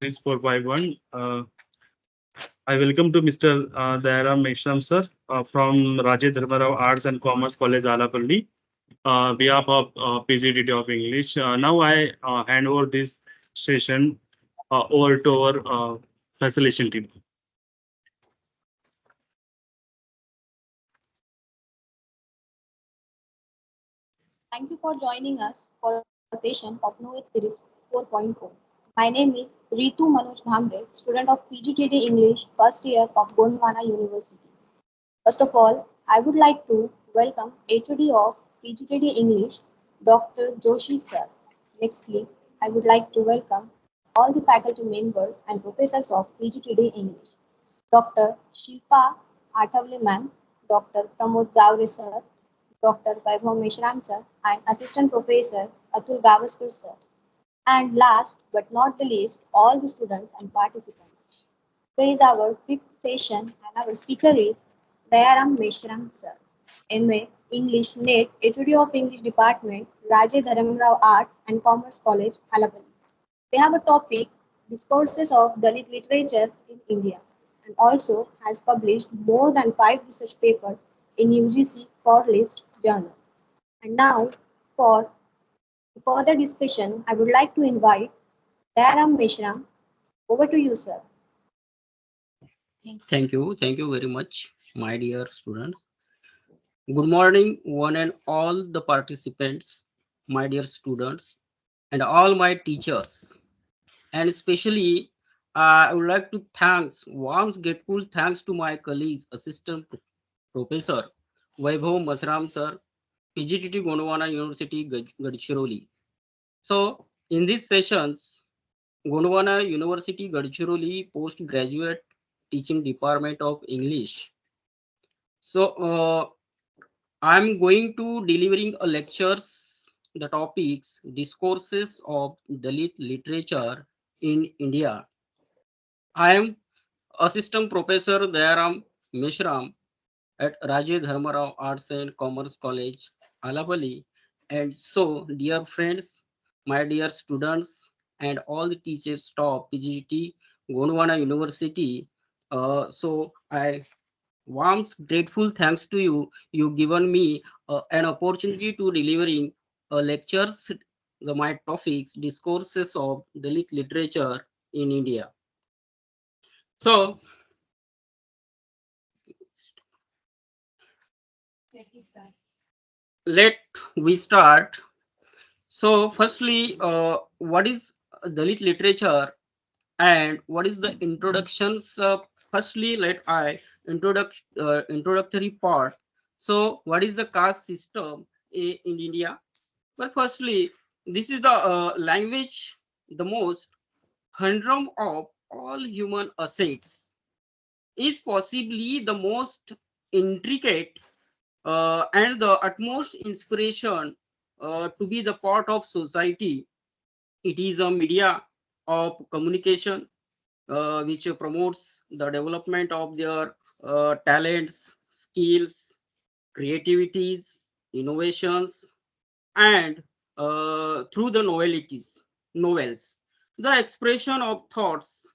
This 451. I welcome to Mr. Dayaram sir from Dharmarao Arts and Commerce College, Allapalli, behalf of PGDT of English. Now I hand over this session over to our facilitation team. Thank you for joining us for the session of Knowledge Series 4.0. My name is Ritu Manoj Bhamre, student of PGTD English, first year of Gondwana University. First of all, I would like to welcome HOD of PGTD English, Dr. Joshi sir. Nextly, I would like to welcome all the faculty members and professors of PGTD English, Dr. Shilpa Athavle ma'am, Dr. Pramod Gavre sir, Dr. Vaibhav Meshram sir, and Assistant Professor Atul Gavaskar sir. And last but not the least, all the students and participants. Today is our fifth session and our speaker is Dayaram Meshram sir, MA English NET, HOD of English Department, Dharmarao Arts and Commerce College, Allapalli. They have a topic, Discourses of Dalit Literature in India, and also has published more than 5 research papers in UGC Core List Journal. And now, for further discussion, I would like to invite Dayaram Meshram. Over to you, sir. Thank you very much, my dear students. Good morning, one and all the participants, my dear students, and all my teachers. And especially, I would like to warm grateful thanks to my colleagues, Assistant Professor Vaibhav Masram sir, PGTT Gondwana University, Gadchiroli. So, in these sessions, Gondwana University, Gadchiroli Postgraduate Teaching Department of English. So, I'm going to delivering a lectures, the topics, discourses of Dalit literature in India. I am Assistant Professor Dayaram Meshram at Dharmarao Arts and Commerce College, Allapalli. And so, dear friends, my dear students, and all the teachers staff PGT Gondwana University. So I warm grateful thanks to you. You given me an opportunity to delivering lectures, my topics, discourses of Dalit literature in India. So let we start. So firstly, what is Dalit literature and what is the introductions? Firstly, let I introductory part. So what is the caste system in India? Well, firstly, this is the language, the most humdrum of all human assets, is possibly the most intricate and the utmost inspiration to be the part of society. It is a media of communication which promotes the development of their talents, skills, creativities, innovations, and through the novels, the expression of thoughts,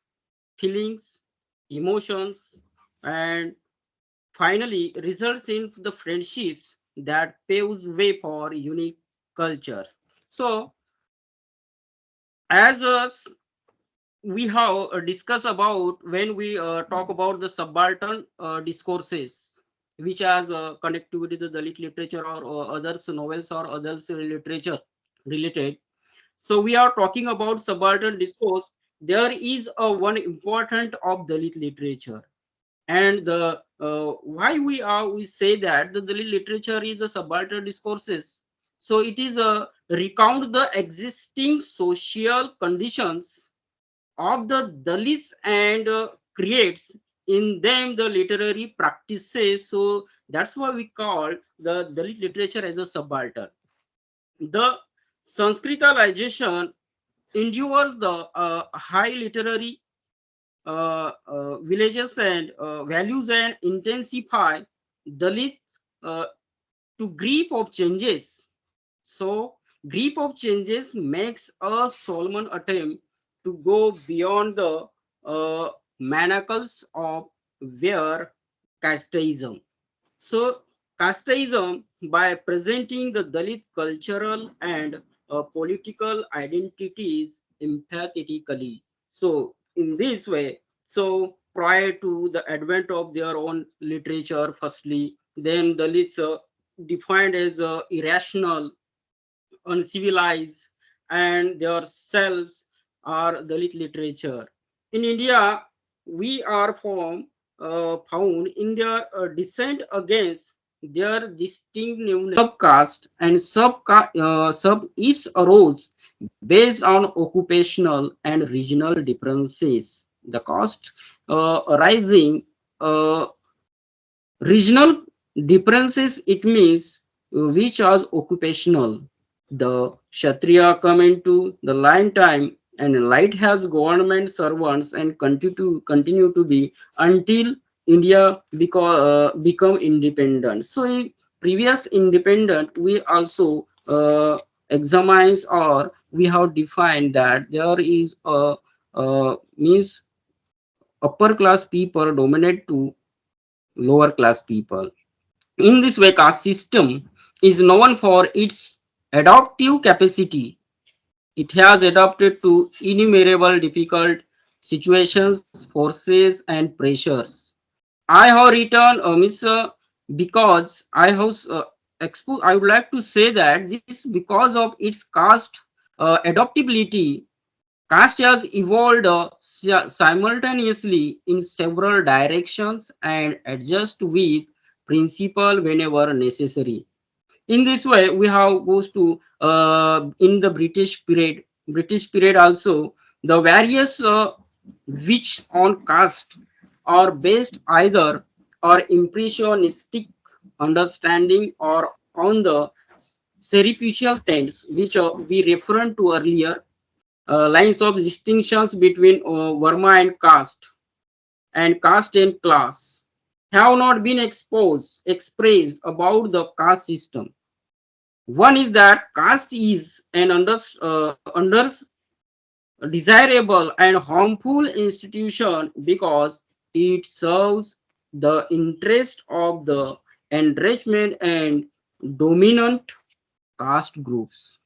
feelings, emotions, and finally results in the friendships that paves way for unique cultures. So, as we have discussed about when we talk about the subaltern discourses, which has connectivity to the Dalit literature or others novels or others literature related. So we are talking about subaltern discourse. There is a one important of Dalit literature, and the we say that the Dalit literature is a subaltern discourses. So it is a recount the existing social conditions of the Dalits and creates in them the literary practices. So that's why we call the Dalit literature as a subaltern. The Sanskritization endures the high literary villages and values and intensify Dalit uh, to grief of changes. So grief of changes makes a Solomon attempt to go beyond the manacles of where casteism. So, casteism, by presenting the Dalit cultural and political identities empathetically. So, in this way, so prior to the advent of their own literature, firstly, then Dalits defined as irrational, uncivilized, and their cells are Dalit literature. In India, we are found in their dissent against their distinctive subcaste and sub its arose based on occupational and regional differences. The caste rising uh, regional differences, it means which are occupational. The Kshatriya come into the line time and light has government servants and continue to be until India become independent. So in previous independent, we also examines or we have defined that there is a means upper class people dominate to lower class people. In this way, caste system is known for its adaptive capacity. It has adapted to innumerable difficult situations, forces, and pressures. I have written, because I have I would like to say that this because of its caste adaptability. Caste has evolved simultaneously in several directions and adjust with principle whenever necessary. In this way, we have goes to in the British period also the various which on caste are based either or impressionistic understanding or on the cerebral tense which we referred to earlier, lines of distinctions between Verma and caste and class have not been expressed about the caste system. One is that caste is an undesirable and harmful institution because it serves the interest of the enrichment and dominant caste groups.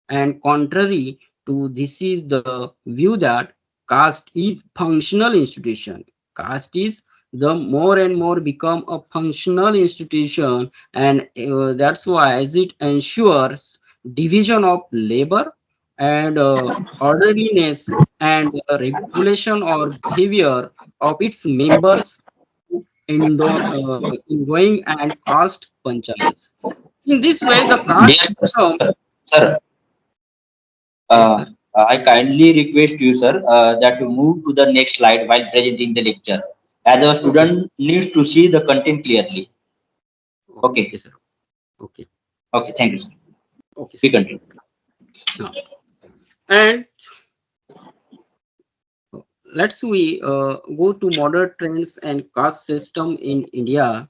And contrary to this is the view that caste is functional institution. Caste is the more and more become a functional institution, and that's why as it ensures division of labor and orderliness and regulation or behavior of its members in going and caste panchayats. In this way, the caste Dear sir, system, sir, yes, uh, sir. I kindly request you, sir, that you move to the next slide while presenting the lecture, as our Okay, student needs to see the content clearly. okay, Okay, sir. Okay, okay, thank you, sir. okay, We sir. continue. Now, and let's we go to modern trends and caste system in India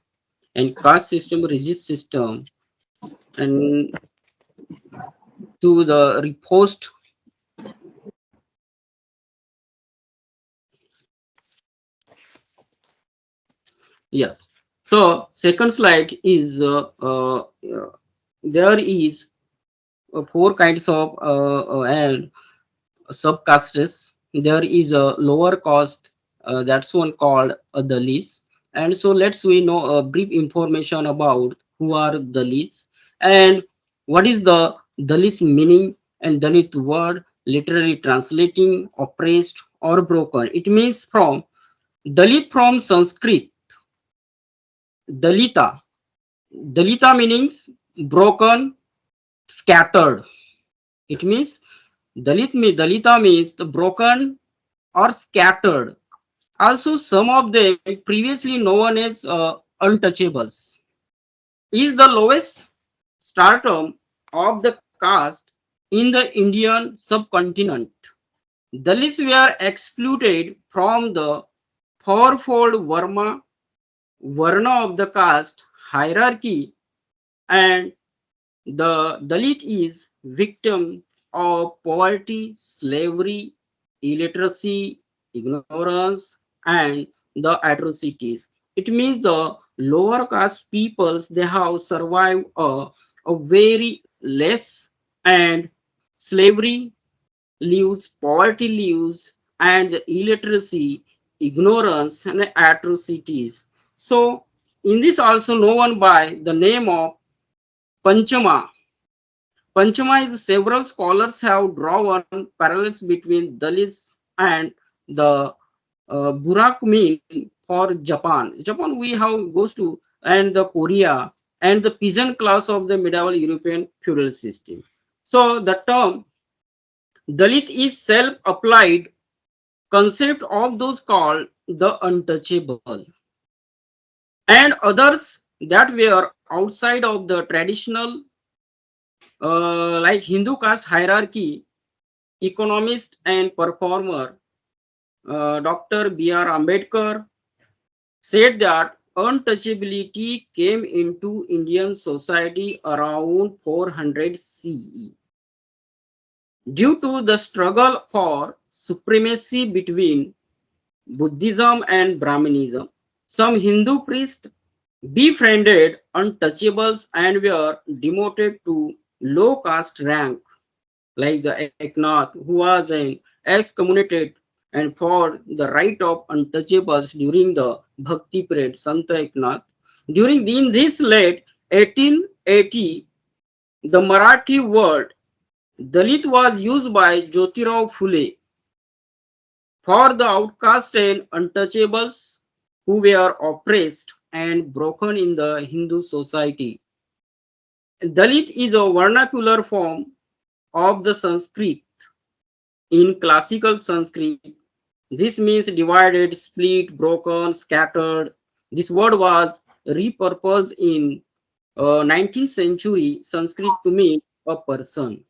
and caste system regis system and to the repost. Yes. So second slide is there is four kinds of and subcastes. There is a lower caste, that's one called a Dalits. And so let's we know a brief information about who are Dalits and what is the Dalits meaning and Dalit word literally translating oppressed or broken. It means from Dalit from Sanskrit, Dalita. Dalita meanings broken, scattered. It means Dalita means the broken or scattered. Also, some of them previously known as untouchables is the lowest stratum of the caste in the Indian subcontinent. Dalits were excluded from the fourfold Varna of the caste hierarchy, and the Dalit is victim of poverty, slavery, illiteracy, ignorance, and the atrocities. It means the lower caste peoples they have survived a very less and slavery lives, poverty lives, and illiteracy, ignorance, and atrocities. So, in this also known by the name of Panchama. Panchama is several scholars have drawn parallels between Dalits and the Burakmin for Japan. Japan we have goes to and the Korea and the peasant class of the medieval European feudal system. So the term Dalit is self-applied concept of those called the untouchable and others that were outside of the traditional like Hindu caste hierarchy. Economist and performer Dr. B.R. Ambedkar said that untouchability came into Indian society around 400 CE due to the struggle for supremacy between Buddhism and Brahmanism. Some Hindu priests befriended untouchables and were demoted to low caste rank, like the Eknath, who was an excommunicated and for the right of untouchables during the Bhakti period, Santa Eknath. During in this late 1880, the Marathi word Dalit was used by Jyotirao Phule for the outcast and untouchables who were oppressed and broken in the Hindu society. Dalit is a vernacular form of the Sanskrit. In classical Sanskrit, this means divided, split, broken, scattered. This word was repurposed in 19th century Sanskrit to mean a person.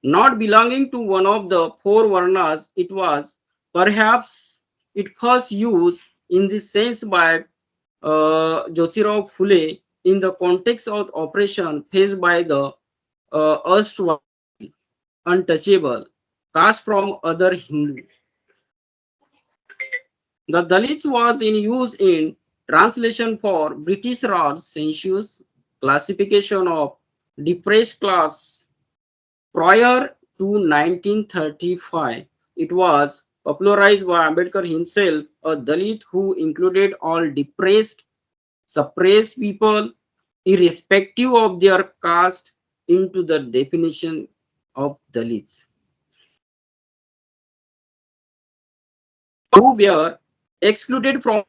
Not belonging to one of the four varnas, it was perhaps it first used in this sense by Jyotirao Phule in the context of oppression faced by the erstwhile untouchable caste from other Hindus. The Dalit was in use in translation for British Raj census classification of depressed class prior to 1935. It was popularized by Ambedkar himself, a Dalit who included all depressed, suppressed people, irrespective of their caste, into the definition of Dalits, who were excluded from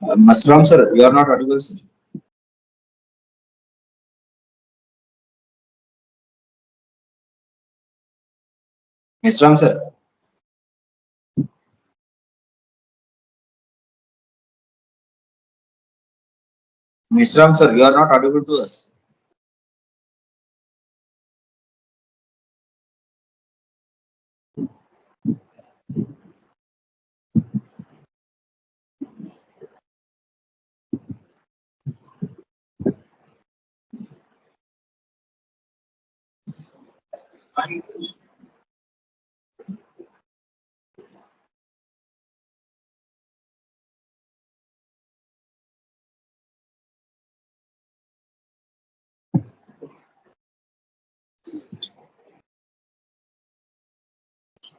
Masram sir, you are not audible, sir. Masram sir, Masram sir, you are not audible to us.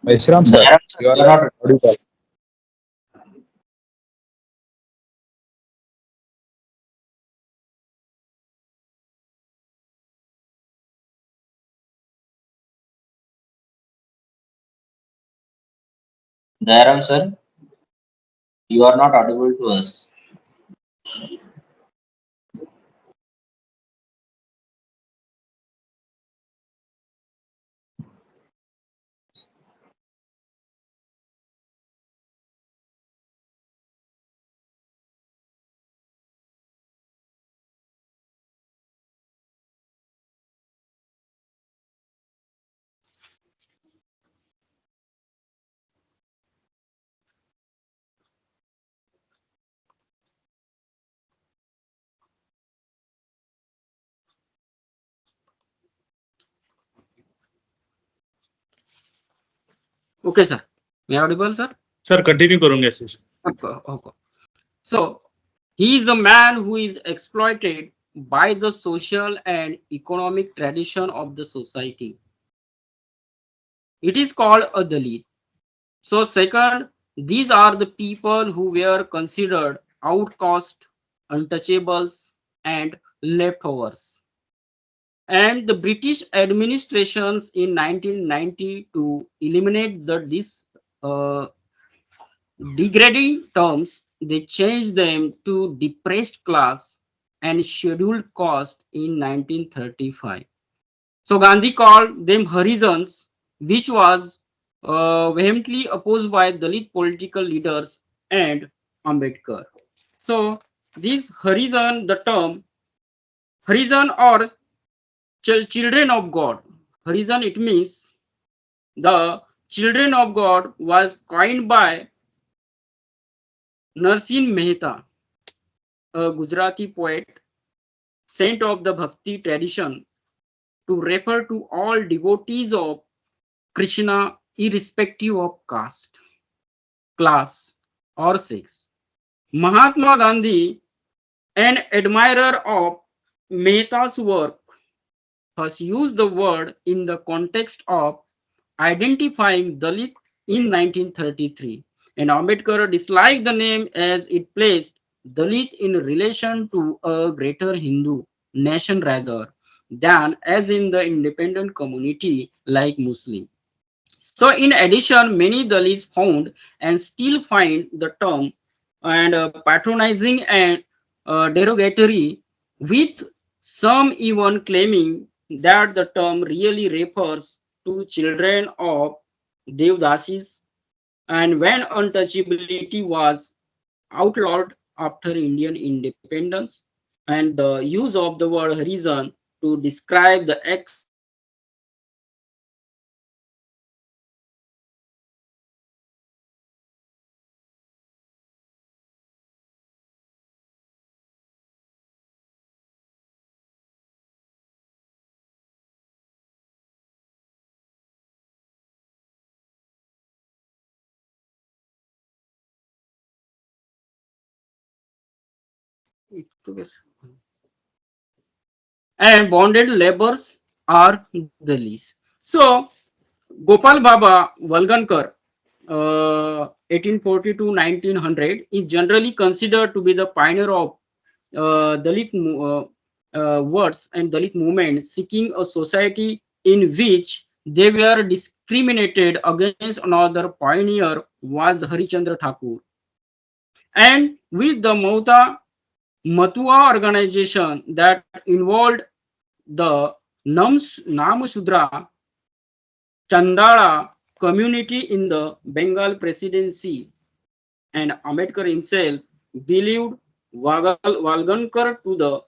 Meshram sir, Dayaram sir, you are you are not not. audible. Dayaram sir, you are not audible to us. Okay, sir. May I audible, sir? Sir continue करूंगा session. Okay. Okay. So he is a man who is exploited by the social and economic tradition of the society. It is called a Dalit. So second, these are the people who were considered outcast, untouchables, and leftovers. And the British administrations in 1990 to eliminate uh, degrading terms, they changed them to depressed class and scheduled caste in 1935. So Gandhi called them Harijans, which was vehemently opposed by Dalit political leaders and Ambedkar. So these Harijan, the term Harijan or children of God, Harijan it means the children of God was coined by Narsin Mehta, a Gujarati poet, saint of the Bhakti tradition, to refer to all devotees of Krishna irrespective of caste, class, or sex. Mahatma Gandhi, an admirer of Mehta's work, has used the word in the context of identifying Dalit in 1933, and Ambedkar disliked the name as it placed Dalit in relation to a greater Hindu nation rather than as in the independent community like Muslim. So, in addition, many Dalits found and still find the term and patronizing and derogatory, with some even claiming that the term really refers to children of Devdasis, and when untouchability was outlawed after Indian independence, and the use of the word Harijan to describe the and bonded laborers are the least. So Gopal Baba Valgankar, 1840 to 1900, is generally considered to be the pioneer of Dalit words and Dalit movement, seeking a society in which they were discriminated against. Another pioneer was Harichandra Thakur. And with the Matua organization that involved the Namashudra Chandala community in the Bengal presidency, and Ambedkar himself believed Valgankar to the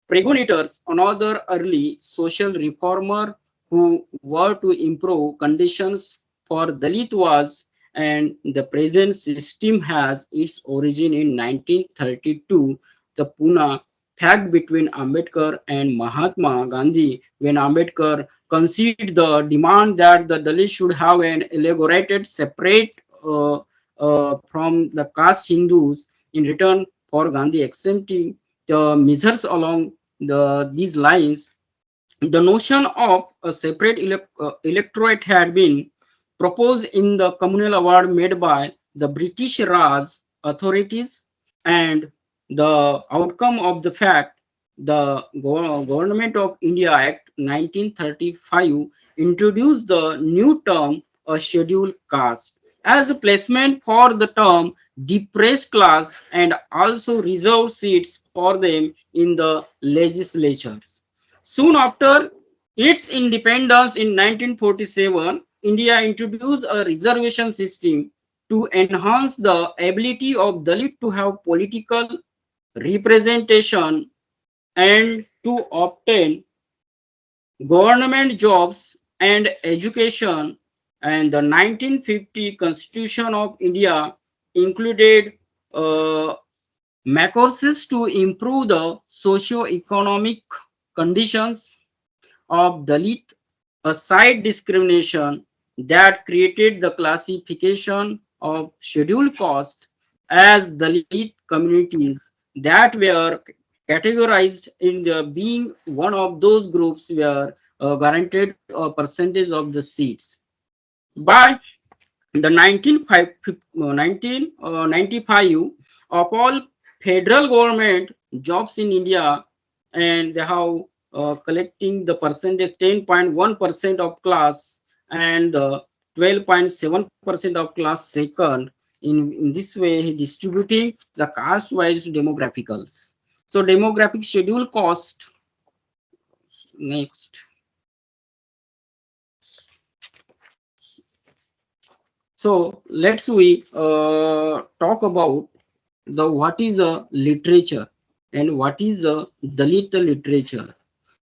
progenitors, another early social reformer who were to improve conditions for Dalit was, and the present system has its origin in 1932, the Pune pact between Ambedkar and Mahatma Gandhi, when Ambedkar conceded the demand that the Dalits should have an elaborated separate from the caste Hindus in return for Gandhi accepting the measures along these lines. The notion of a separate electorate had been proposed in the communal award made by the British Raj authorities, and the outcome of the fact the Government of India Act 1935 introduced the new term a scheduled caste as a placement for the term depressed class and also reserved seats for them in the legislatures. Soon after its independence in 1947, India introduced a reservation system to enhance the ability of Dalit to have political representation and to obtain government jobs and education. And the 1950 Constitution of India included uh, courses to improve the socio-economic conditions of Dalit, a side discrimination that created the classification of scheduled caste as Dalit communities that were categorized in the being one of those groups were guaranteed a percentage of the seats. By the 1995 of all federal government jobs in India, and they have collecting the percentage 10.1% of class and 12.7% of class second. In this way, he distributing the caste wise demographicals. So demographic schedule cost next. So let's we talk about the what is the literature and what is the Dalit literature.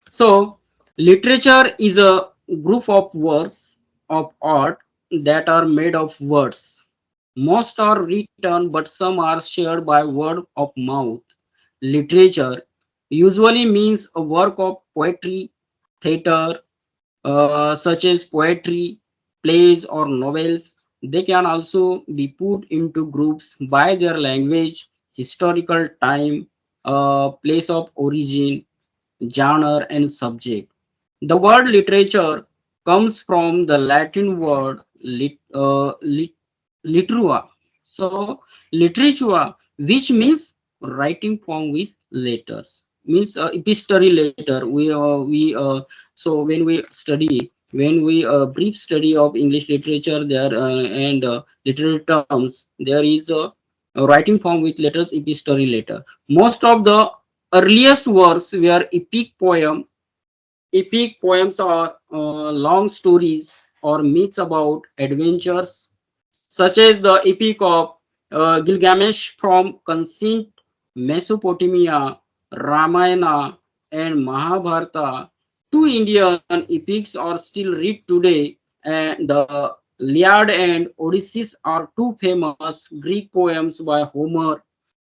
So literature is a group of works of art that are made of words. Most are written, but some are shared by word of mouth. Literature usually means a work of poetry, theater, such as poetry, plays, or novels. They can also be put into groups by their language, historical time, place of origin, genre, and subject. The word literature comes from the Latin word literatura. So, literatura, which means writing form with letters, means epistolary letter. So when we brief study of English literature there and literary terms, there is a writing form with letters, epistolary letter. Most of the earliest works were epic poem. Epic poems are long stories or myths about adventures, such as the Epic of Gilgamesh from ancient Mesopotamia, Ramayana, and Mahabharata. Two Indian epics are still read today, and the Iliad and Odyssey are two famous Greek poems by Homer.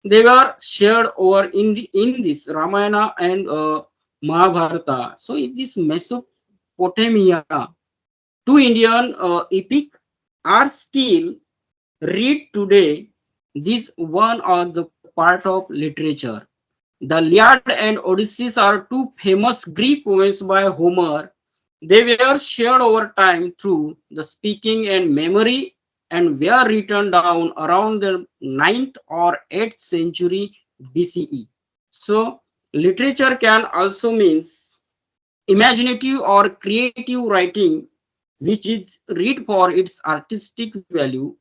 They were shared over in this Ramayana and Mahabharata. So in this Mesopotamia, two Indian epic are still read today. This one are the part of literature. The Iliad and Odysseus are two famous Greek poems by Homer. They were shared over time through the speaking and memory and were written down around the 9th or 8th century BCE. So literature can also means imaginative or creative writing, which is read for its artistic value.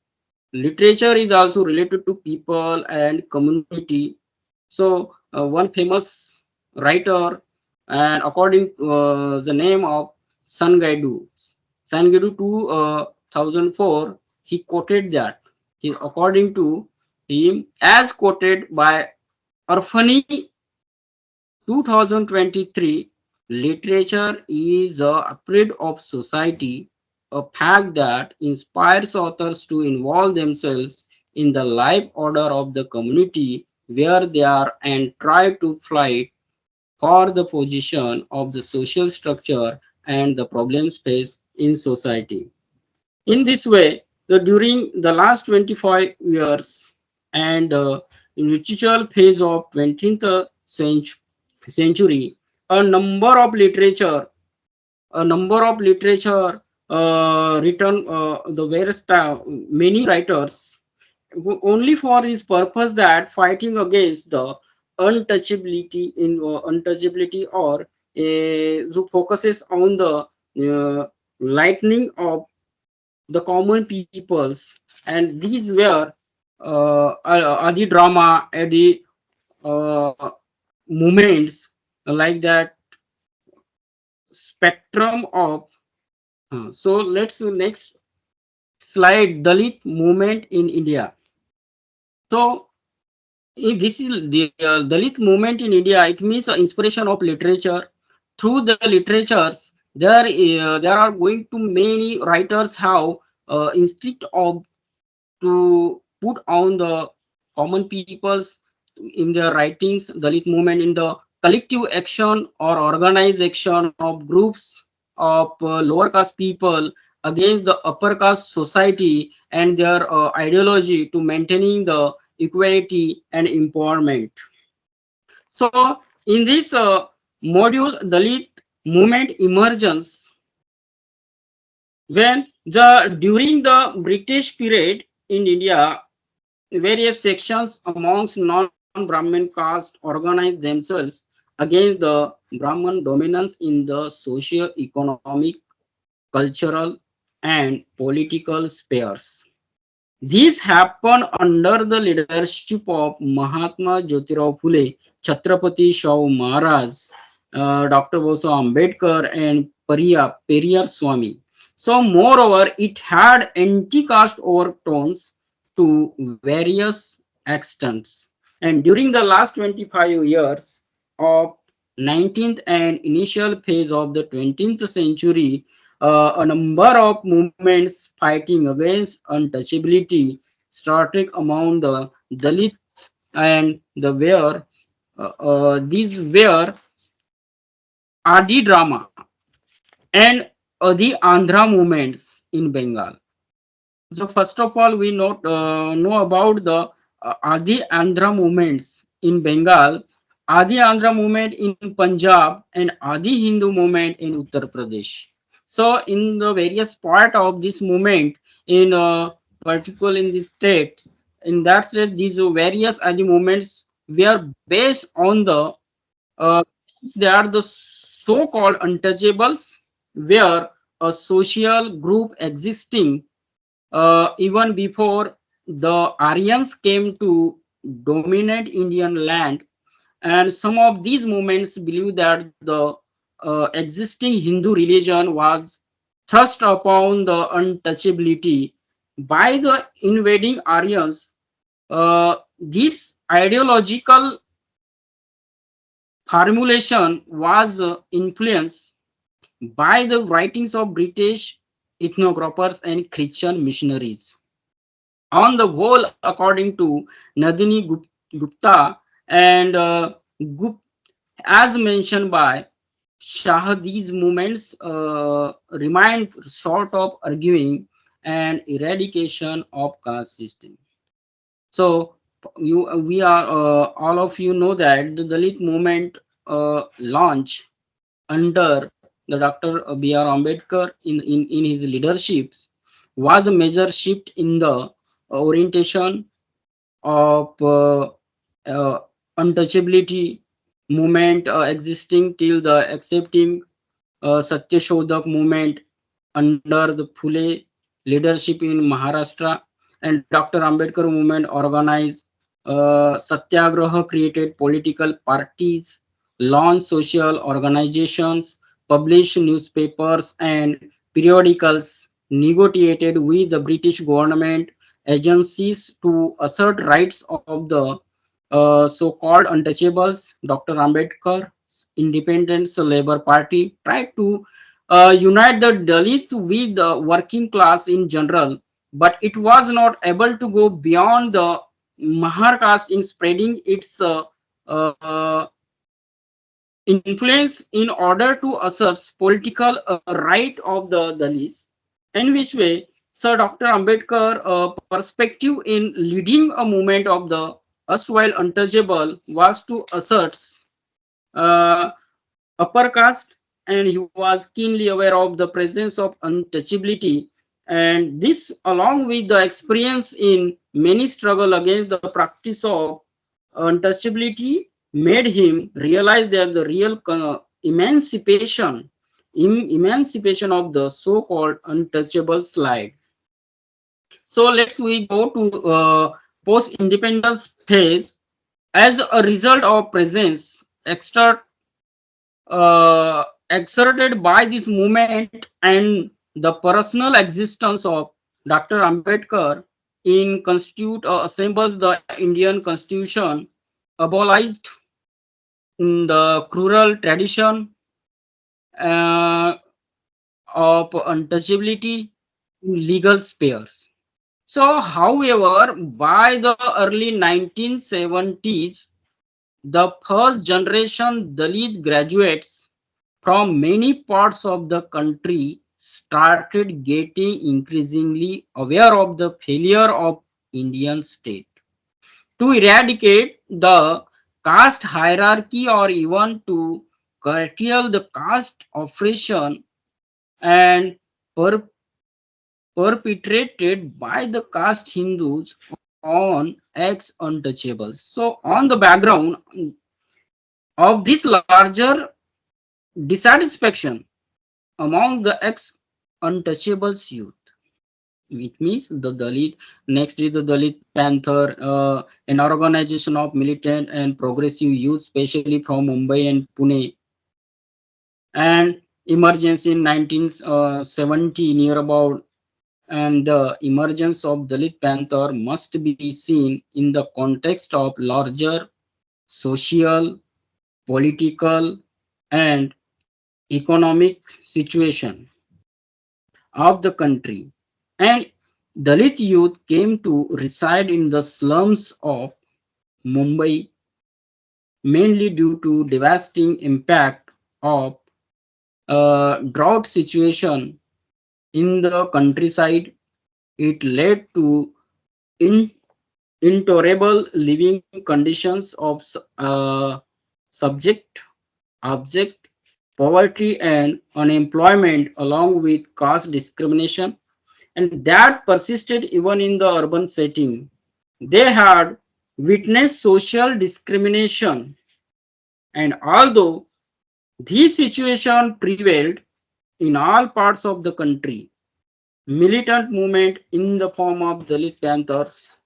Literature is also related to people and community. So one famous writer, and according to the name of Sangaidu 2004, he quoted that. According to him, as quoted by Arfani 2023, literature is a upgrade of society, a fact that inspires authors to involve themselves in the life order of the community where they are and try to fight for the position of the social structure and the problems faced in society. In this way, during the last 25 years and in literature phase of 20th century, a number of literature written the various many writers only for his purpose that fighting against the untouchability or who focuses on the lightening of the common peoples, and these were adi drama, adi uh, movements like that spectrum of. So let's next slide, Dalit movement in India. So this is the Dalit movement in India. It means inspiration of literature. Through the literatures, there are going to many writers have instinct of to put on the common peoples in their writings. Dalit movement in the collective action or organized action of groups of lower caste people against the upper caste society and their ideology to maintaining the equality and empowerment. So in this module, Dalit movement emergence when the during the British period in India, various sections amongst non-Brahmin caste organized themselves against the Brahman dominance in the socio-economic, cultural, and political spheres. This happened under the leadership of Mahatma Jyotirao Phule, Chhatrapati Shahu Maharaj, Dr. Bosa Ambedkar, and Periyar Swami. So, moreover, it had anti-caste overtones to various extents. And during the last 25 years of 19th and initial phase of the 20th century, a number of movements fighting against untouchability started among the Dalit and the where these were Adi drama and the Andhra movements in Bengal. So first of all, we know about the Adi Andhra movements in Bengal, Adi Andhra movement in Punjab, and Adi Hindu movement in Uttar Pradesh. So in the various part of this movement, in particular in the states, in that state, these various Adi movements were based on the uh, they are the so-called untouchables, where a social group existing even before the Aryans came to dominate Indian land, and some of these movements believe that the existing Hindu religion was thrust upon the untouchability by the invading Aryans. This ideological formulation was influenced by the writings of British ethnographers and Christian missionaries. On the whole, according to Nadini Gupta and as mentioned by Shah, these movements remind sort of arguing and eradication of caste system. So we are all of you know that the Dalit movement launch under the Dr. B.R. Ambedkar in his leaderships was a major shift in the orientation of untouchability movement existing till the accepting Satyashodhak movement under the Phule leadership in Maharashtra, and Dr. Ambedkar movement organized Satyagraha, created political parties, launched social organizations, published newspapers and periodicals, negotiated with the British government agencies to assert rights of the so-called untouchables. Dr. Ambedkar's Independence Labour Party tried to unite the Dalits with the working class in general, but it was not able to go beyond the Mahar caste in spreading its uh, influence in order to assert political right of the Dalits. In which way, Sir Dr. Ambedkar perspective in leading a movement of the erstwhile untouchable was to assert uh, upper caste and he was keenly aware of the presence of untouchability. And this, along with the experience in many struggle against the practice of untouchability, made him realize that the real emancipation of the so-called untouchable slide. So let's we go to post-independence phase. As a result of presence exerted by this movement and the personal existence of Dr. Ambedkar in constitute assembles the Indian Constitution, abolished the cruel tradition uh, of untouchability in legal spheres. So, however, by the early 1970s, the first generation Dalit graduates from many parts of the country started getting increasingly aware of the failure of Indian state to eradicate the caste hierarchy or even to curtail the caste oppression and per perpetrated by the caste Hindus on ex-untouchables. So on the background of this larger dissatisfaction among the ex-untouchables youth, it means the Dalit, next is the Dalit Panther, an organization of militant and progressive youth, especially from Mumbai and Pune, and emergence in 1970 near about, and the emergence of Dalit Panther must be seen in the context of larger social, political, and economic situation of the country. And Dalit youth came to reside in the slums of Mumbai mainly due to devastating impact of drought situation in the countryside. It led to in intolerable living conditions of subject, object, poverty, and unemployment, along with caste discrimination, and that persisted even in the urban setting. They had witnessed social discrimination, and although this situation prevailed in all parts of the country, militant movement in the form of Dalit Panthers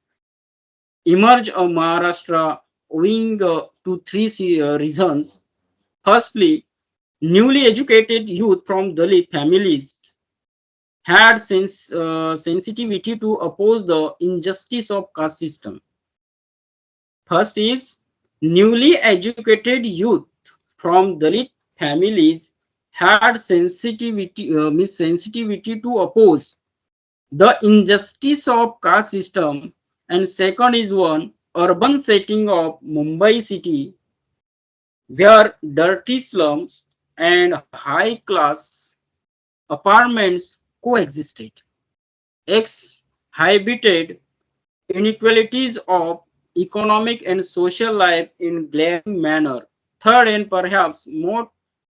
emerged of Maharashtra owing to three reasons. Firstly, newly educated youth from Dalit families had sensitivity to oppose the injustice of caste system. First is newly educated youth from Dalit families had sensitivity to oppose the injustice of caste system, and second is one urban setting of Mumbai city where dirty slums and high class apartments coexisted, exhibited inequalities of economic and social life in glaring manner. Third and perhaps more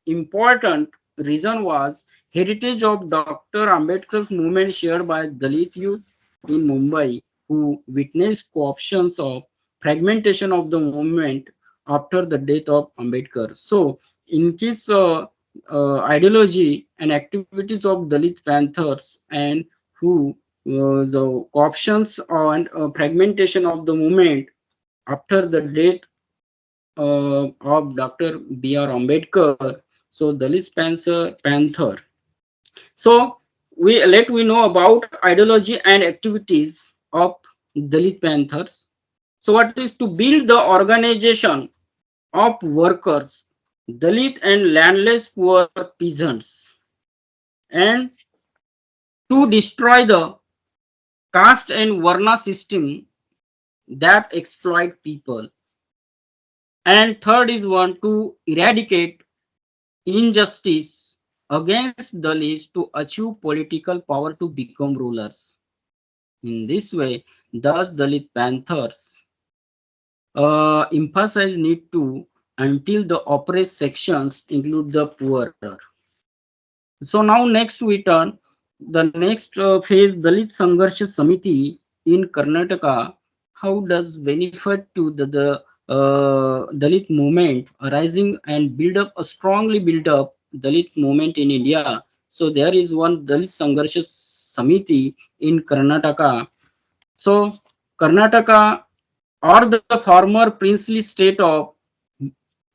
important reason was heritage of Dr. Ambedkar's movement shared by Dalit youth in Mumbai who witnessed co-options of fragmentation of the movement after the death of Ambedkar. So, in his ideology and activities of Dalit Panthers and who the options and fragmentation of the movement after the death of Dr. B.R. Ambedkar. So Dalit Panther. So we know about ideology and activities of Dalit Panthers. So what is to build the organization of workers, Dalit and landless poor peasants, and to destroy the caste and varna system that exploit people. And third is one to eradicate injustice against Dalits to achieve political power to become rulers. In this way, thus Dalit Panthers emphasize need to until the oppressed sections include the poorer. So now next we turn the next phase, Dalit Sangarsha Samiti in Karnataka. How does benefit to the Dalit movement arising and build up a strongly built up Dalit movement in India? So there is one Dalit Sangarsha Samiti in Karnataka. So Karnataka, or the former princely state of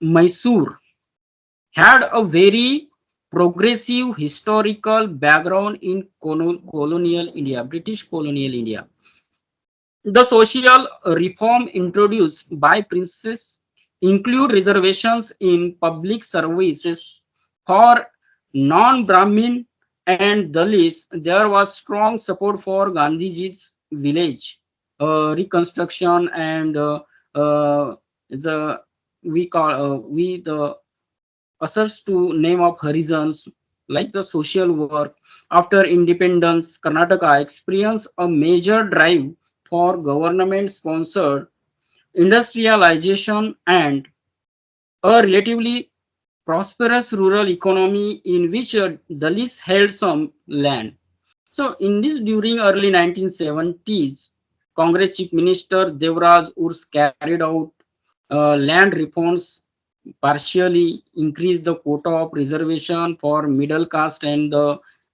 Mysore, had a very progressive historical background in colonial India, British colonial India. The social reform introduced by princes include reservations in public services for non-Brahmin and Dalits. There was strong support for Gandhiji's village reconstruction and the we call we the asserts to name of horizons like the social work. After independence, Karnataka experienced a major drive for government sponsored industrialization and a relatively prosperous rural economy in which Dalits held some land. So in this during early 1970s, Congress Chief Minister Devraj Urs carried out land reforms, partially increased the quota of reservation for middle caste and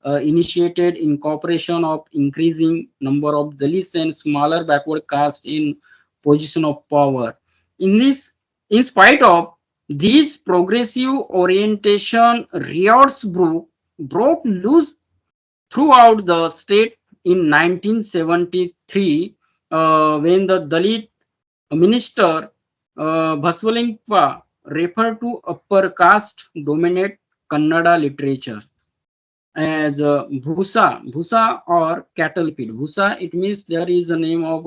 initiated incorporation of increasing number of Dalits and smaller backward caste in position of power. In this, in spite of these progressive orientation, riots broke loose throughout the state in 1973 when the Dalit minister Baswalingpa referred to upper caste dominate Kannada literature as bhusa or cattle feed. Bhusa, it means there is a name of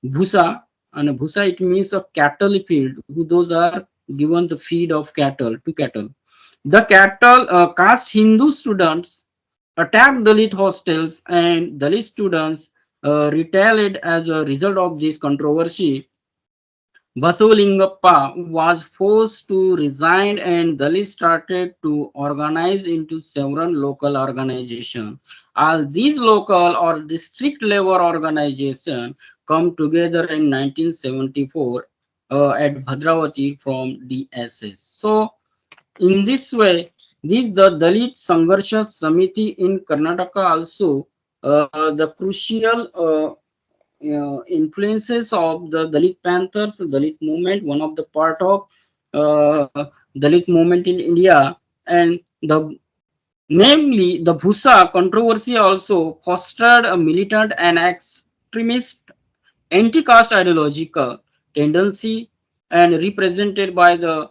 bhusa, and bhusa it means a cattle field. Who those are given the feed of cattle to cattle. The cattle caste Hindu students attacked Dalit hostels, and Dalit students retaliated as a result of this controversy. Basulingappa was forced to resign and Dalit started to organize into several local organizations. All these local or district level organizations come together in 1974 at Bhadravati from DSS. So in this way, this the Dalit Sangarsha Samiti in Karnataka also the crucial influences of the Dalit Panthers, Dalit movement, one of the part of uh, Dalit movement in India, and the namely the Bhusa controversy also fostered a militant and extremist anti-caste ideological tendency and represented by the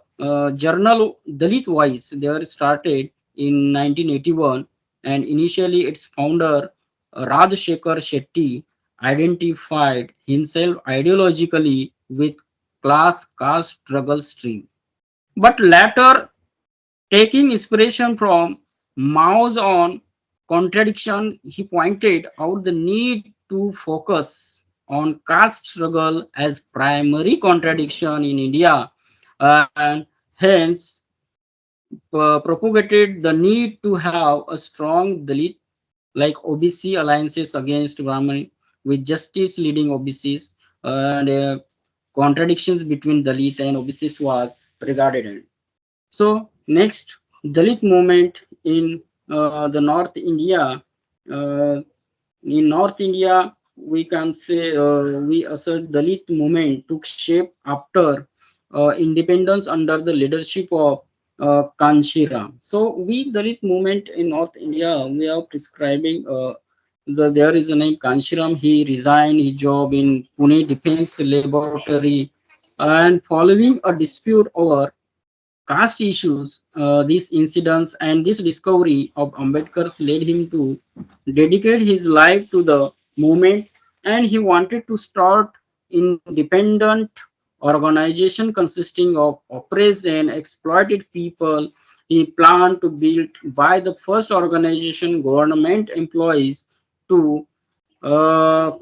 journal Dalit Voice. They were started in 1981 and initially its founder Rajshekhar Shetty identified himself ideologically with class caste struggle stream. But later, taking inspiration from Mao's own contradiction, he pointed out the need to focus on caste struggle as primary contradiction in India, and hence propagated the need to have a strong Dalit like OBC alliances against Brahmin with justice leading OBCs, and contradictions between Dalit and OBCs was regarded. So next, Dalit movement in the North India. Uh, in North India, we can say we assert Dalit movement took shape after independence under the leadership of Kanshira. So we Dalit movement in North India, we are prescribing there is a name Kanshiram. He resigned his job in Pune Defense Laboratory, and following a dispute over caste issues, these incidents and this discovery of Ambedkar's led him to dedicate his life to the movement, and he wanted to start independent organization consisting of oppressed and exploited people. He planned to build by the first organization government employees to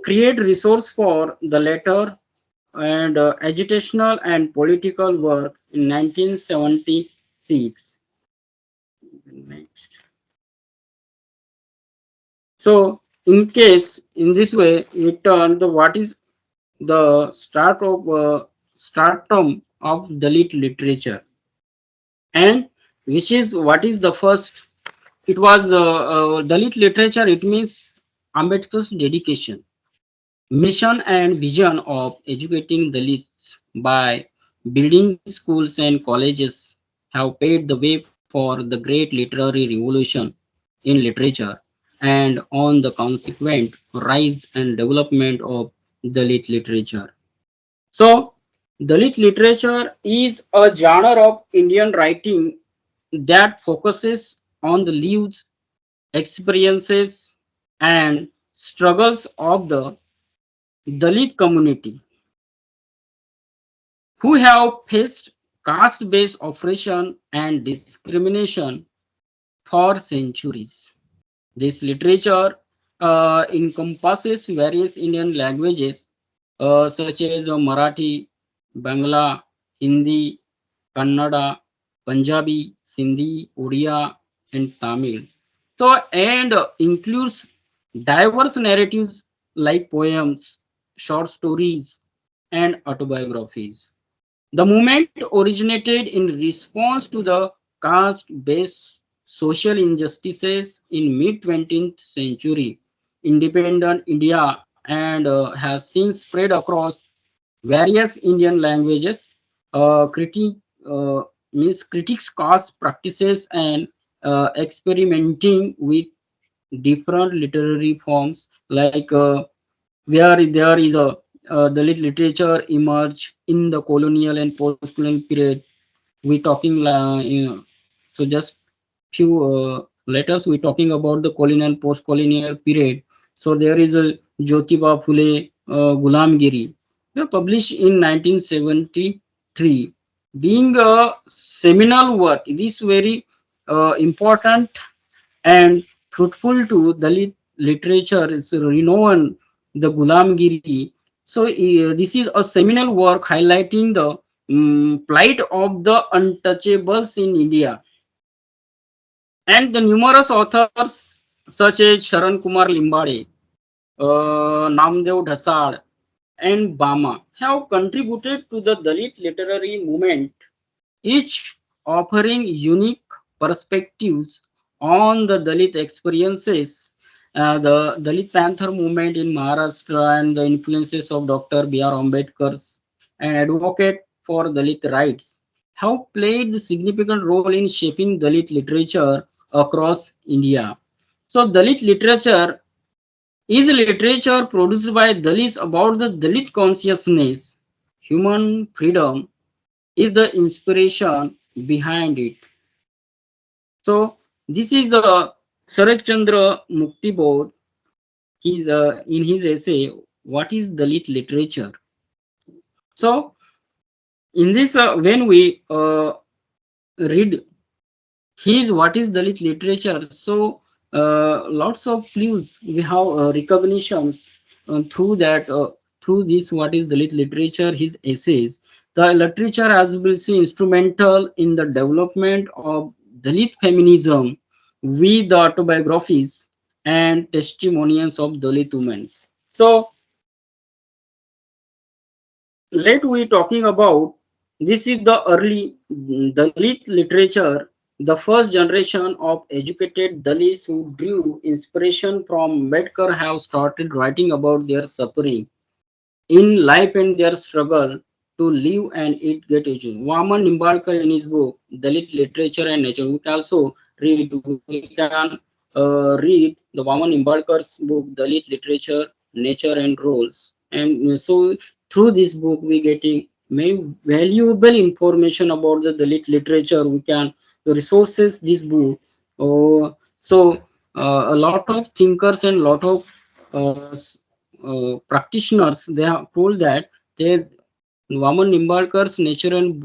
create resource for the latter and agitational and political work in 1976. Next. So in this way, we turn the what is the stratum of Dalit literature, and which is what is the first. It was Dalit literature. It means Ambedkar's dedication, mission, and vision of educating Dalits by building schools and colleges have paved the way for the great literary revolution in literature and on the consequent rise and development of Dalit literature. So, Dalit literature is a genre of Indian writing that focuses on the lives, experiences, and struggles of the Dalit community who have faced caste-based oppression and discrimination for centuries. This literature encompasses various Indian languages such as Marathi, Bangla, Hindi, Kannada, Punjabi, Sindhi, Odia, and Tamil. So, and includes diverse narratives like poems, short stories, and autobiographies. The movement originated in response to the caste-based social injustices in mid-20th century independent India and has since spread across various Indian languages. Critique means critics caste practices and experimenting with different literary forms like where there is a Dalit literature emerged in the colonial and post-colonial period. We talking so just few letters we talking about the colonial post-colonial period. So there is a Jyotiba Phule Gulamgiri, published in 1973, being a seminal work. It is very important and fruitful to Dalit literature. Is renowned the Gulamgiri. So this is a seminal work highlighting the plight of the untouchables in India. And the numerous authors such as Sharan Kumar Limbade, Namdev Dhasad, and Bama have contributed to the Dalit literary movement, each offering unique perspectives on the Dalit experiences. The Dalit Panther movement in Maharashtra and the influences of Dr. B.R. Ambedkar's and advocate for Dalit rights have played a significant role in shaping Dalit literature across India. So Dalit literature is literature produced by Dalits about the Dalit consciousness, human freedom, is the inspiration behind it. So this is the Sarat Chandra Muktibodh. He's in his essay, "What is Dalit literature?" So in this, when we read his "What is Dalit literature," so lots of clues we have recognitions through that through this "What is Dalit literature," his essays. The literature has been instrumental in the development of Dalit feminism with the autobiographies and testimonials of Dalit women. So let we talking about this is the early Dalit literature, the first generation of educated Dalits who drew inspiration from Ambedkar have started writing about their suffering in life and their struggle to live and eat get education. Vaman Nimbalkar in his book Dalit Literature and Nature. We can also read the Vaman Nimbalkar's book Dalit Literature, Nature and Roles. And so through this book we getting many valuable information about the Dalit literature. We can the resources this book. So a lot of thinkers and lot of uh, practitioners they have told that they Vaman Nimbalkar's Nature and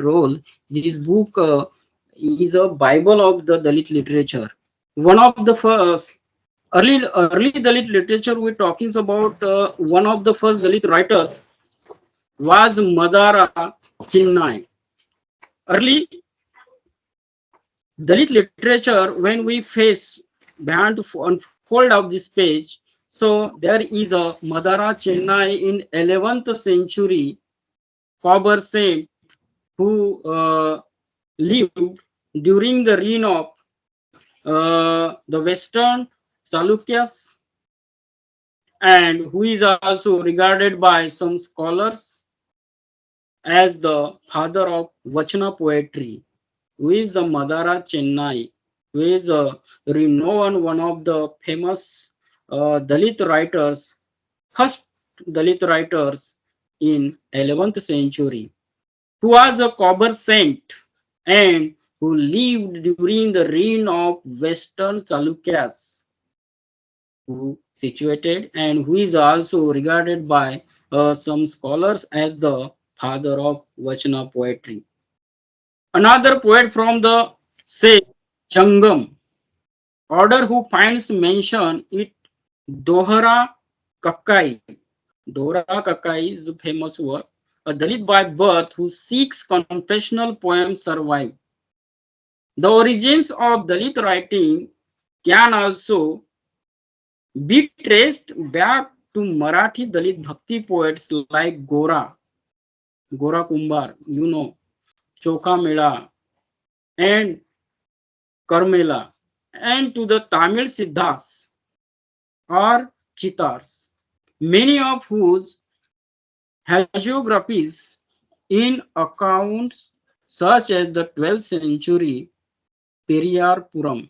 Role. This book is a Bible of the Dalit literature. One of the first early Dalit literature we're talking about. One of the first Dalit writers was Madara Chinnai. Early Dalit literature, when we face banned fold of this page. So there is a Madara Chennai in 11th century Cobber saint who lived during the reign of the Western Chalukyas, and who is also regarded by some scholars as the father of Vachana poetry, who is the Madara Chennai, who is a renowned one of the famous Dalit writers, first Dalit writers in 11th century, who was a Cobber saint and who lived during the reign of Western Chalukyas, who situated and who is also regarded by some scholars as the father of Vachana poetry. Another poet from the say Changam order who finds mention it Dohara Kakai. Dohara Kakai is a famous work. A Dalit by birth who seeks confessional poems survive. The origins of Dalit writing can also be traced back to Marathi Dalit Bhakti poets like Gora Kumbar, Choka Mela, and Karmela, and to the Tamil Siddhas or Chitars, many of whose hagiographies in accounts such as the 12th century Periyar Puranam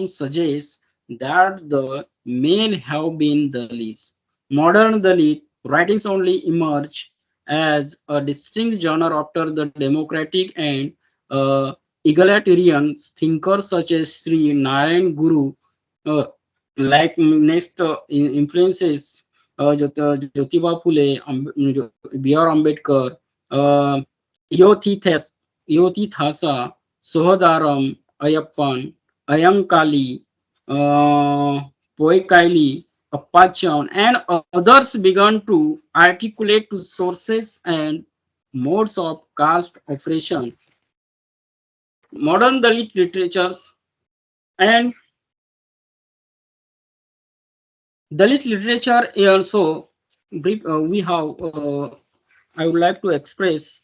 suggests that the may have been Dalits. Modern Dalit writings only emerge as a distinct genre after the democratic and uh, egalitarian thinkers such as Sri Narayan Guru, uh, like next influences Jyotiba Phule, B.R. Ambedkar, uh, Yothithasa, Sohadaram, Ayappan, Ayankali, uh, Poekaili, Appachan, and others began to articulate to sources and modes of caste oppression. Modern Dalit literatures and Dalit literature also brief, we have I would like to express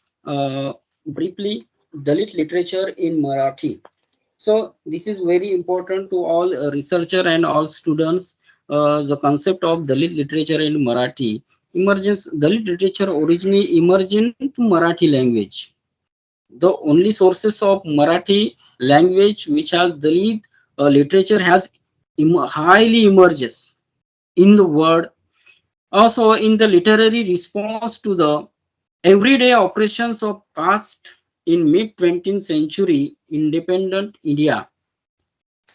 briefly Dalit literature in Marathi. So this is very important to all researcher and all students. The concept of Dalit literature in Marathi. Emergence Dalit literature originally emerged in Marathi language. The only sources of Marathi language which has Dalit literature has highly emerges in the world. Also in the literary response to the everyday operations of caste in mid 20th century independent India.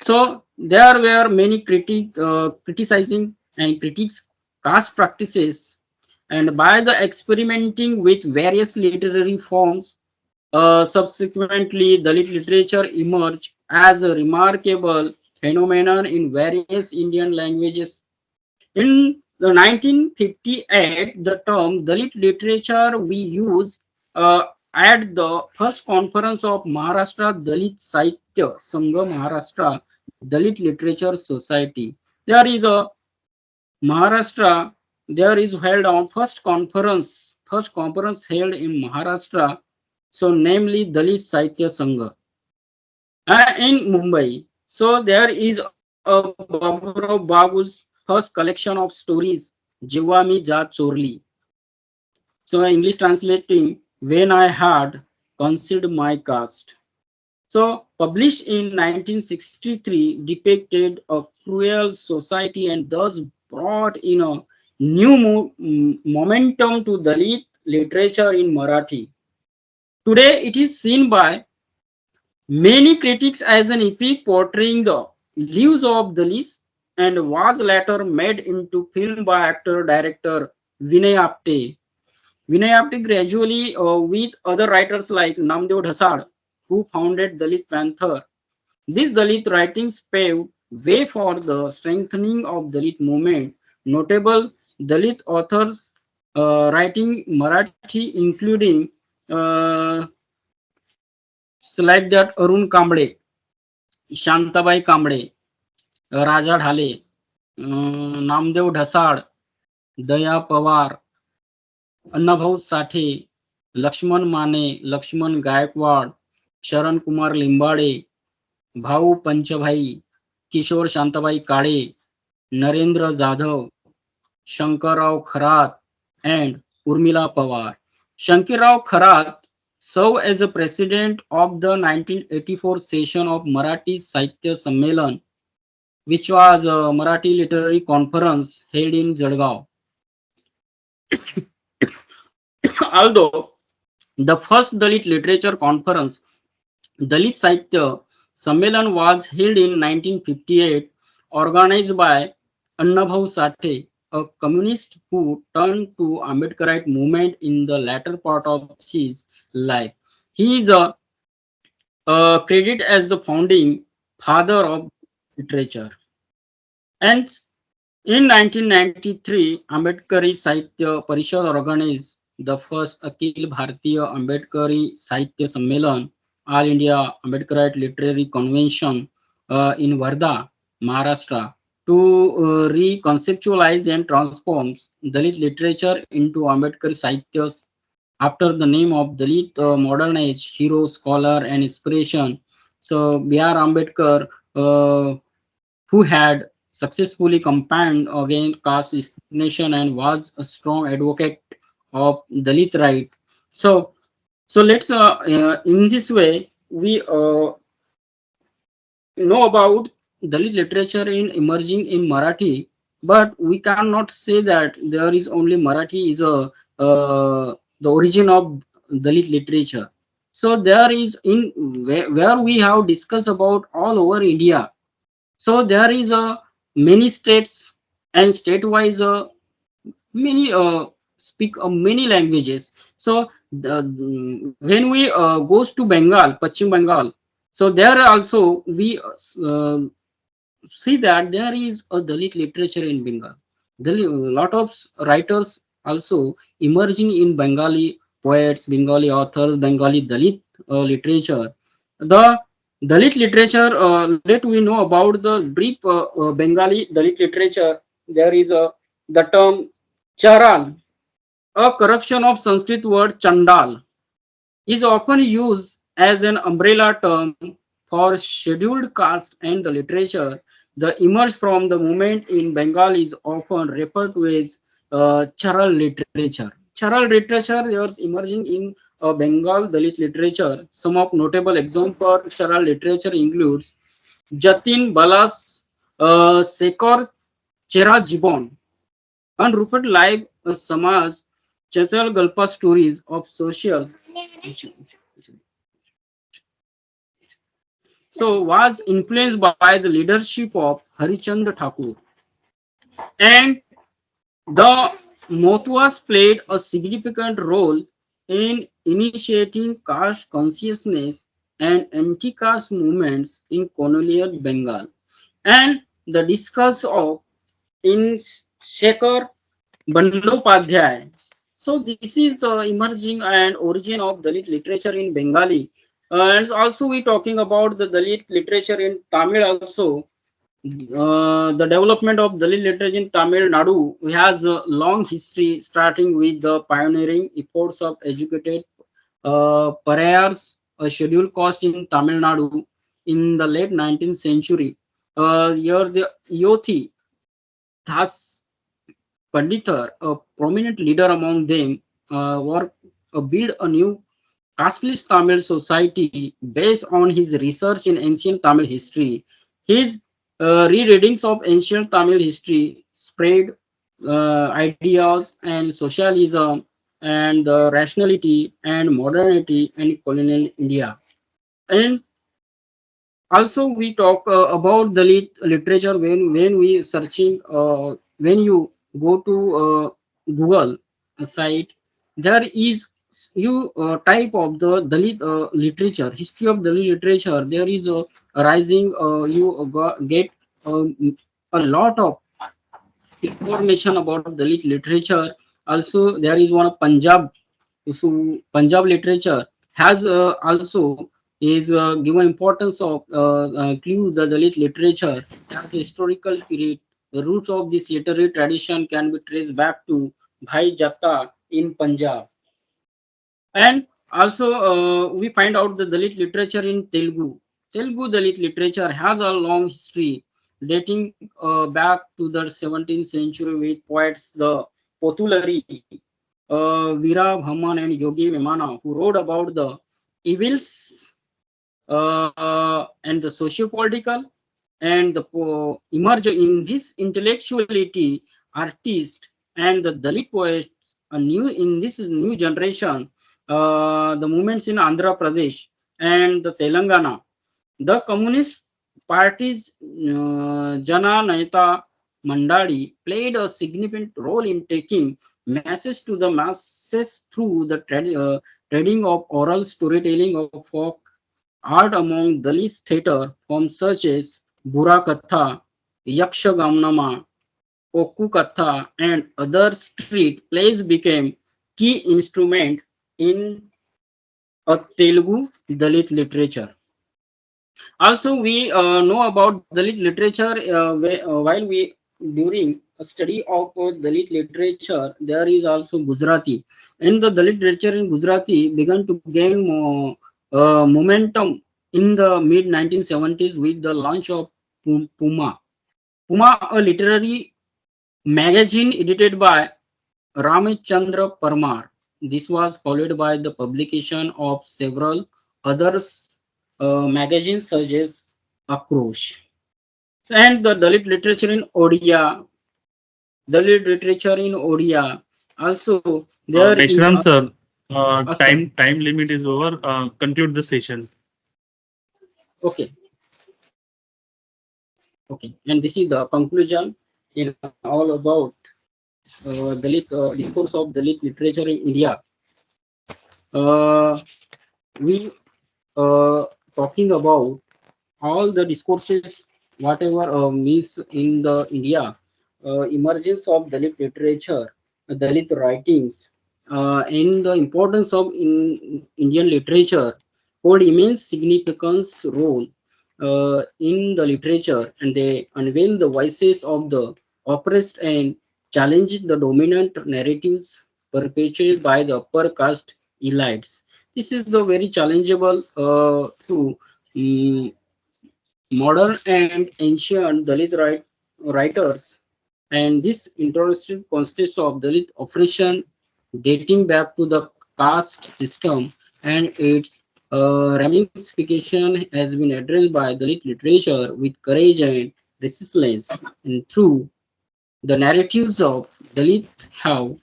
So there were many criticizing and critiques caste practices, and by the experimenting with various literary forms, subsequently Dalit literature emerged as a remarkable phenomenon in various Indian languages. In the 1958, the term Dalit literature we used at the first conference of Maharashtra Dalit Sahitya Sangha Maharashtra Dalit Literature Society. There is a Maharashtra. There is held on first conference held in Maharashtra. So, namely Dalit Sahitya Sangha in Mumbai. So there is a Baburao Babu's first collection of stories, Jewa Mi Jaat Chorli. So English translating, When I Had Concealed My Caste. So published in 1963, depicted a cruel society and thus brought in a new momentum to Dalit literature in Marathi. Today it is seen by many critics as an epic portraying the lives of Dalits and was later made into film by actor director Vinay Apte. Vinay Apte gradually with other writers like Namdev Dhasad who founded Dalit Panther. These Dalit writings paved way for the strengthening of Dalit movement. Notable Dalit authors writing Marathi including like that Arun Kamble, Shantabai Kamble, Raja Dhale, Namdev Dhasal, Daya Pawar, Annabhau Sathe, Lakshman माने, लक्ष्मण गायकवाड, शरण कुमार लिंबाळे, भाऊ पंचभाई, किशोर शांताबाई काळे, Narendra Jadhav, Shankarrao Kharat, and Urmila Pawar. Shankirrao Kharaat served as the president of the 1984 session of Marathi Sahitya Sammelan, which was a Marathi literary conference held in Jalgaon. Although the first Dalit literature conference, Dalit Sahitya Sammelan, was held in 1958, organized by Annabhau Sathe, a communist who turned to Ambedkarite movement in the latter part of his life. He is credited as the founding father of literature. And in 1993, Ambedkari Sahitya Parishad organized the first Akhil Bharatiya Ambedkari Sahitya Sammelan, All India Ambedkarite Literary Convention in Wardha, Maharashtra, to reconceptualize and transform Dalit literature into Ambedkari Sahitya after the name of Dalit modern age hero, scholar, and inspiration. So B.R. Ambedkar, who had successfully campaigned against caste discrimination and was a strong advocate of Dalit right. So, let's in this way we know about Dalit literature in emerging in Marathi, but we cannot say that there is only Marathi is a the origin of Dalit literature. So there is in where we have discussed about all over India. So there is a many states and state-wise many speak many languages. So when we goes to Bengal, Pachim Bengal, so there also we see that there is a Dalit literature in Bengal. A lot of writers also emerging in Bengali poets, Bengali authors, Bengali Dalit literature. The Dalit literature, let we know about the brief Bengali Dalit literature. There is the term charal, a corruption of Sanskrit word chandal, is often used as an umbrella term for scheduled caste and the literature. The emerge from the movement in Bengal is often referred to as charal literature. Charal literature is emerging in Bengal Dalit literature. Some of notable example of charal literature includes Jatin Balas Sekor Chera Jibon and Rupert Live Samaj Chetal Galpa stories of social so was influenced by the leadership of Harichandra Thakur. And the Motwas played a significant role in initiating caste consciousness and anti-caste movements in colonial Bengal. And the discuss of in Shekhar Bandopadhyay. So this is the emerging and origin of Dalit literature in Bengali. And also we talking about the Dalit literature in Tamil also. The development of Dalit literature in Tamil Nadu has a long history, starting with the pioneering efforts of educated pariahs, a scheduled caste in Tamil Nadu in the late 19th century. Here the Yothi Das Pandithar, a prominent leader among them, worked build a new casteless Tamil society based on his research in ancient Tamil history. His rereadings of ancient Tamil history spread ideas and socialism and the rationality and modernity and colonial India. And also we talk about the literature when we searching when you go to Google site, there is you type of the Dalit literature, history of Dalit literature. There is a rising you get a lot of information about Dalit literature. Also there is one of Punjab, so Punjab literature has also is given importance of clue the Dalit literature as a historical period. The roots of this literary tradition can be traced back to Bhai Jatta in Punjab. And also, we find out the Dalit literature in Telugu. Telugu Dalit literature has a long history dating back to the 17th century with poets the Potulari, Veera Bhaman and Yogi Vemana, who wrote about the evils and the socio-political and the emerge in this intellectuality artist and the Dalit poets a new in this new generation the movements in Andhra Pradesh and the Telangana. The communist parties Jana Nayata Mandadi played a significant role in taking message to the masses through the trading of oral storytelling of folk art among Dalit theatre forms such as Bura Katha, Yakshagamnama, Oku Katha, and other street plays became key instrument in a Telugu Dalit literature. Also, we know about Dalit literature while we during a study of Dalit literature, there is also Gujarati, and the Dalit literature in Gujarati began to gain momentum in the mid 1970s with the launch of Puma. Puma, a literary magazine edited by Ramchandra Parmar. This was followed by the publication of several others magazines such as Akrosh. And the Dalit literature in Odia, Dalit literature in Odia. Also, there is Meshram sir, sir. time limit is over. Conclude the session. Okay, okay, and this is the conclusion in all about Dalit discourse of Dalit literature in India. Uh, we talking about all the discourses whatever means in the India emergence of Dalit literature, Dalit writings, and the importance of in Indian literature hold immense significance role in the literature, and they unveil the voices of the oppressed and challenge the dominant narratives perpetuated by the upper caste elites. This is the very challengeable to um, modern and ancient Dalit writers, and this interesting consists of Dalit oppression dating back to the caste system, and its ramification has been addressed by Dalit literature with courage and resilience. And through the narratives of Dalit have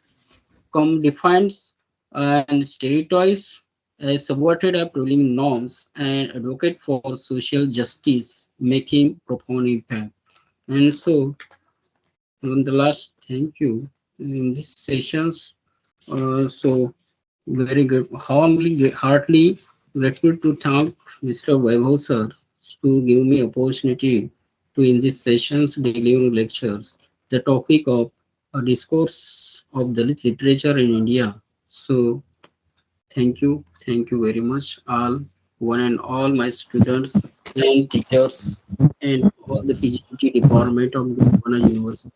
come defines and stereotypes as subverted our prevailing norms and advocate for social justice, making profound impact. And so, on the last, thank you in this sessions. So, very good, heartily grateful to thank Mr. Vaibhav sir to give me opportunity to in this sessions deliver lectures. The topic of a discourse of Dalit literature in India. So, thank you very much, all, one and all my students and teachers and all the PGT department of Gondwana University.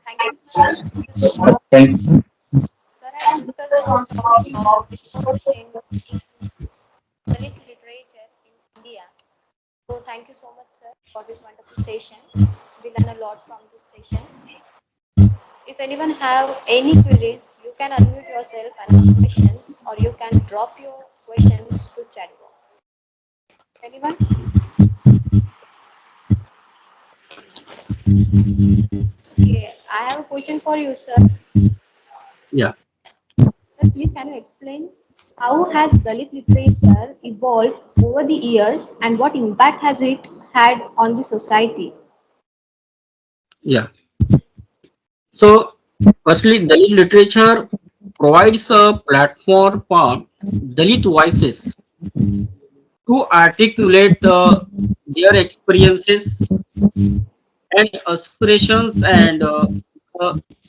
Thank you, sir. Thank you. Sir has discussed on the topic of discourses in Dalit literature in India. So thank you so much, sir, for this wonderful session. We learn a lot from this session. If anyone have any queries, you can unmute yourself and ask questions, or you can drop your questions to chat box. Anyone? Okay, I have a question for you, sir. Yeah. Sir, please can you explain how has Dalit literature evolved over the years and what impact has it had on the society? Yeah. So, firstly, Dalit literature provides a platform for Dalit voices to articulate their experiences and aspirations and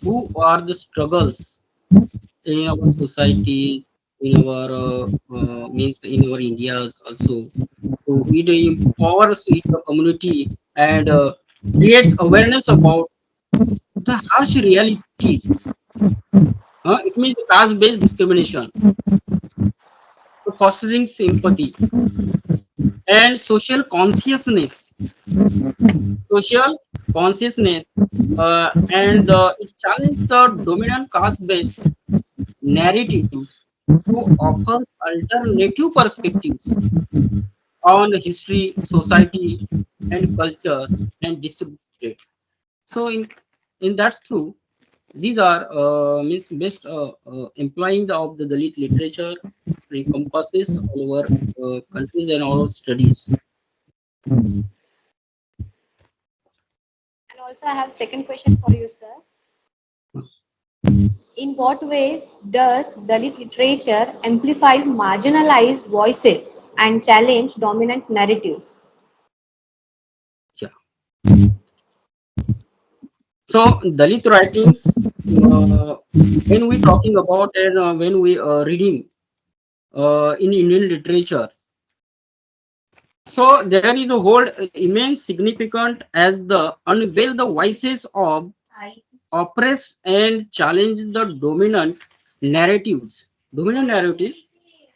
who are the struggles in our societies in our means in our India's also. So it empowers the community and creates awareness about the harsh realities. It means caste-based discrimination, so fostering sympathy and social consciousness, and it challenges the dominant caste-based narratives to offer alternative perspectives on history, society, and culture and distributed. So in that's true. These are means best implying of the Dalit literature encompasses all over countries and all our studies. And also, I have second question for you, sir. In what ways does Dalit literature amplify marginalized voices and challenge dominant narratives? Yeah. So Dalit writings, when we talking about and when we reading in Indian literature, so there is a whole immense significant as the unveil the voices of oppressed and challenge the dominant narratives. Dominant narratives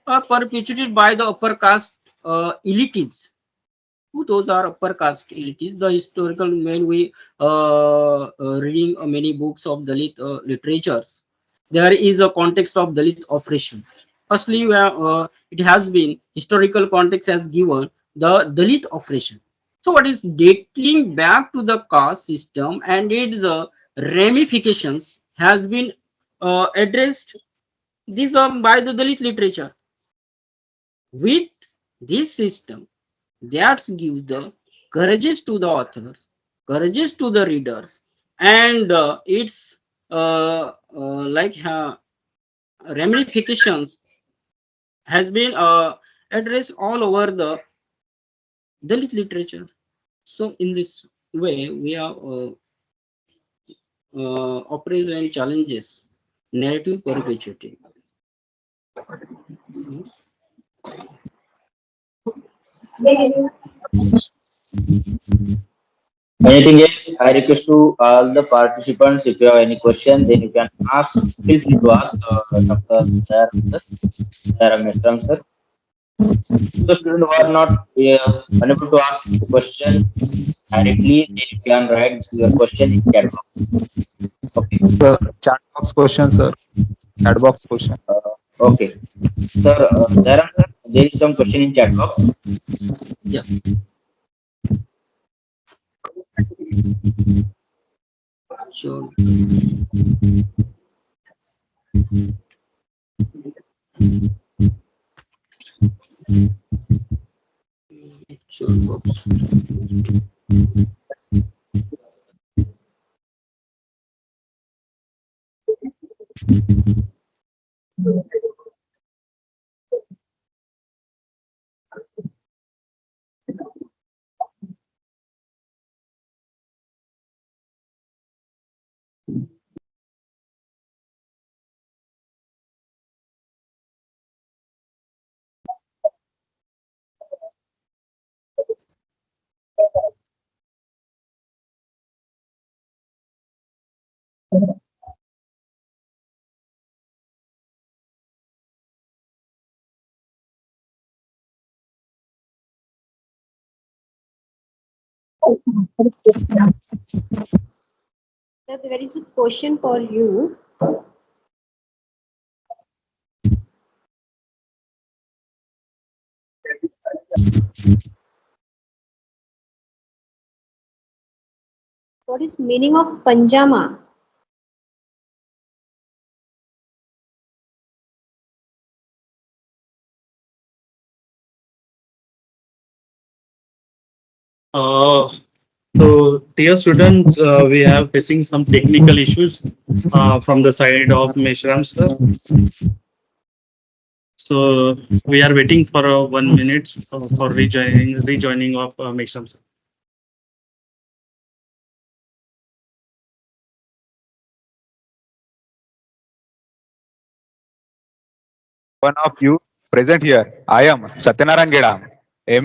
are perpetuated by the upper caste elites. Who those are upper caste elites? The historical when we reading many books of Dalit literatures, there is a context of Dalit oppression. Firstly, it has been historical context has given the Dalit oppression. So, what is dating back to the caste system and its ramifications has been addressed this by the Dalit literature. With this system, that gives the courageous to the authors, courageous to the readers, and its like ramifications has been addressed all over the Dalit literature. So in this way, we are oppressed and challenges narrative perpetuating. Anything else? I request to all the participants, if you have any question, then you can ask. Feel free to ask Dr. Dayaram sir, Dayaram Mishram sir. The student who are not unable to ask the question directly, then you can write your question in chat box. Okay. Sir, chat box question, sir. Chat box question. Okay. Sir, Dayaram sir, there is some question in chat box. Yeah. Sure. Sure. Folks. Sir, there is a question for you. What is meaning of Panjama? Uh, so, dear students, we have facing some technical issues from the side of Meshram sir. So we are waiting for 1 minute for rejoining of Meshram sir. one of you present here. I am Satyanarayan Gedam,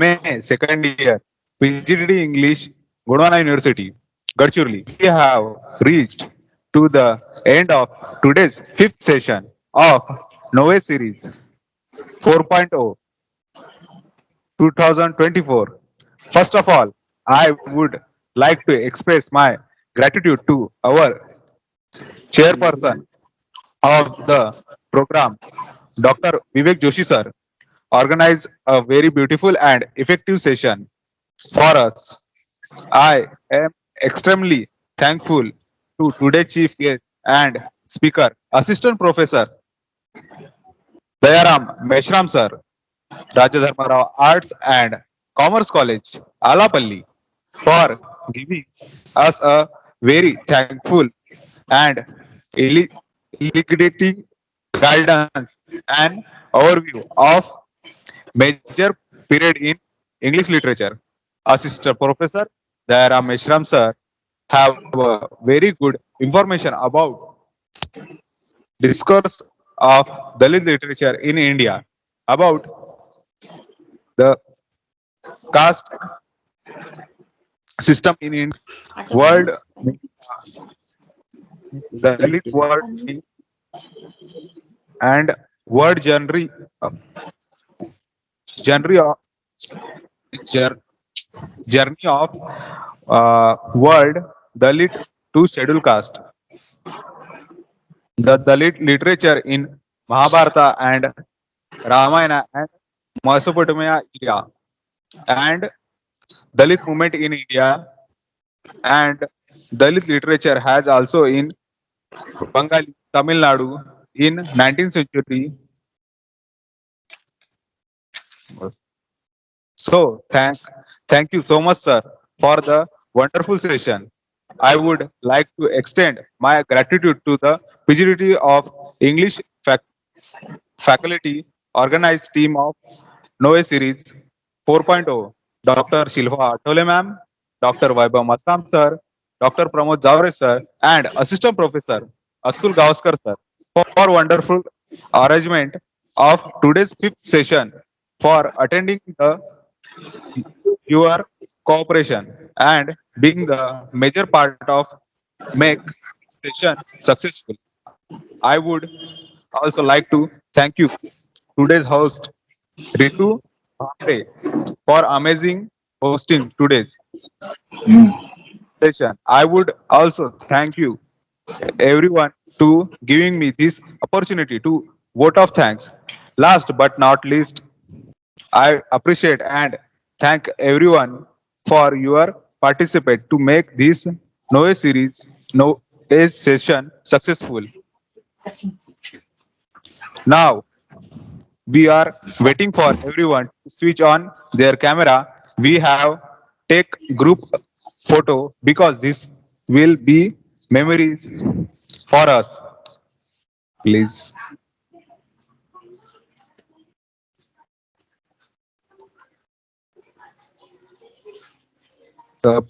MA second year, PGDD English, Gondwana University, Gadchirli. We have reached to the end of today's fifth session of Nove Series 4.0 2024. First of all, I would like to express my gratitude to our chairperson of the program, Dr. Vivek Joshi sir, organized a very beautiful and effective session for us. I am extremely thankful to today's chief guest and speaker, Assistant Professor Dayaram Meshram sir, Dharmarao Arts and Commerce College, Allapalli, for giving us a very thankful and illuminating guidance and overview of major period in English literature. Assistant Professor Dayaram Meshram sir have very good information about discourse of Dalit literature in India, about the caste system in world, Dalit world and word journey of jour- journey of world Dalit to schedule caste. The Dalit literature in Mahabharata and Ramayana and Mesopotamia area and Dalit movement in India and Dalit literature has also in Bengali, Tamil Nadu in 19th century. So thank you so much, sir, for the wonderful session. I would like to extend my gratitude to the PGDT of English faculty organized team of Noe Series 4.0, Dr. Shilpa Atole ma'am, Dr. Vaibhav Masam sir, Dr. Pramod Javre sir, and Assistant Professor Atul Gavaskar sir for wonderful arrangement of today's fifth session, for attending the your cooperation and being the major part of make session successful. I would also like to thank you today's host Ritu Bhamre for amazing hosting today's session. I would also thank you everyone to giving me this opportunity to vote of thanks. Last but not least, I appreciate and thank everyone for your participate to make this Noe series, Noe session successful. Now we are waiting for everyone to switch on their camera. We have take group photo because this will be memories for us. Please. The